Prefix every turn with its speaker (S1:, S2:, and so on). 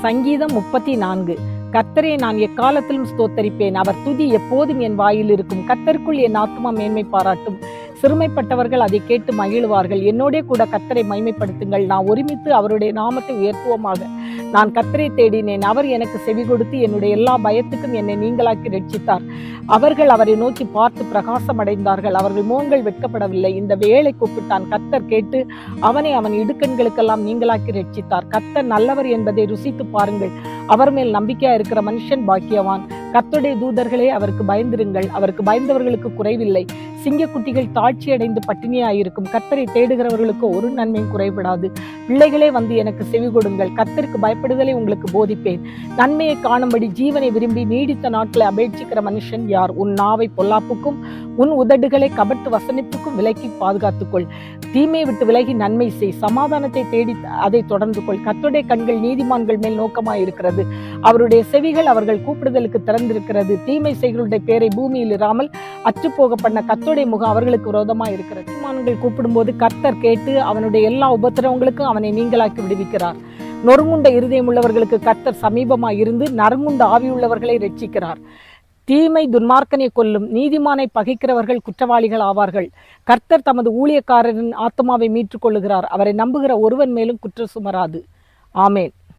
S1: சங்கீதம் 34. கர்த்தரை நான் எக்காலத்திலும் ஸ்தோத்தரிப்பேன். அவர் துதி எப்போதும் என் வாயில் இருக்கும். கர்த்தருக்குள் என் ஆத்துமா மேன்மை பாராட்டும். சிறுமைப்பட்டவர்கள் அதை கேட்டு மகிழ்வார்கள். என்னோடே கூட கர்த்தரை மைமைப்படுத்துங்கள். நான் ஒருமித்து அவருடைய நாமத்தை உயர்த்துவோமாக. நான் கர்த்தரை தேடினேன், அவர் எனக்கு செவி கொடுத்து என்னுடைய எல்லா பயத்துக்கும் என்னை நீங்களாக்கி ரட்சித்தார். அவர்கள் அவரை நோக்கி பார்த்து பிரகாசம் அடைந்தார்கள். அவர்கள் முகங்கள் வெட்கப்படவில்லை. இந்த வேளை கூப்பிட்டான், கர்த்தர் கேட்டு அவனை அவன் இடுக்கண்களுக்கெல்லாம் நீங்களாக்கி ரட்சித்தார். கர்த்தர் நல்லவர் என்பதை ருசித்து பாருங்கள். அவர் மேல் நம்பிக்கையா இருக்கிற மனுஷன் பாக்கியவான். கர்த்தருடைய தூதர்களே, அவருக்கு பயந்திருங்கள். அவருக்கு பயந்தவர்களுக்கு குறைவில்லை. சிங்கக்குட்டிகள் தாழ்ச்சி அடைந்து பட்டினியாயிருக்கும். கர்த்தரை தேடுகிறவர்களுக்கு ஒரு நன்மையும் குறைபடாது. பிள்ளைகளே, வந்து எனக்கு செவி கொடுங்கள். கர்த்தருக்கு பயப்படுதலை உங்களுக்கு போதிப்பேன். நன்மையை காணும்படி ஜீவனை விரும்பி நீடித்த நாட்களை அபேட்சிக்கிற மனுஷன் யார்? உன் நாவை பொல்லாப்புக்கும் உன் உதடுகளை கபட்டு வசனிப்புக்கும் விலக்கி பாதுகாத்துக்கொள். தீமையை விட்டு விலகி நன்மை செய். சமாதானத்தை தேடி அதை தொடர்ந்து கொள். கர்த்தருடைய கண்கள் நீதிமான்கள் மேல் நோக்கமாயிருக்கிறது. அவருடைய செவிகள் அவர்கள் கூப்பிடுதலுக்கு திறந்திருக்கிறது. தீமை செய்களுடைய பேரை பூமியில் இராமல் அற்றுப்போக பண்ண கர்த்தருடைய முகம் அவர்களுக்கு விரோதமாக இருக்கிறது. நீதிமான்கள் கூப்பிடும்போது கர்த்தர் கேட்டு அவனுடைய எல்லா உபத்திரவங்களுக்கும் அவனை நீங்களாக்கி விடுவிக்கிறார். நொறுங்குண்ட இருதயம் உள்ளவர்களுக்கு கர்த்தர் சமீபமாய் இருந்து நறுங்குண்ட ஆவியுள்ளவர்களை ரட்சிக்கிறார். தீமை துன்மார்க்கனை கொல்லும். நீதிமானை பகைக்கிறவர்கள் குற்றவாளிகள் ஆவார்கள். கர்த்தர் தமது ஊழியக்காரரின் ஆத்மாவை மீட்டுக் கொள்ளுகிறார். அவரை நம்புகிற ஒருவன் மேலும் குற்றம் சுமராது. ஆமேன்.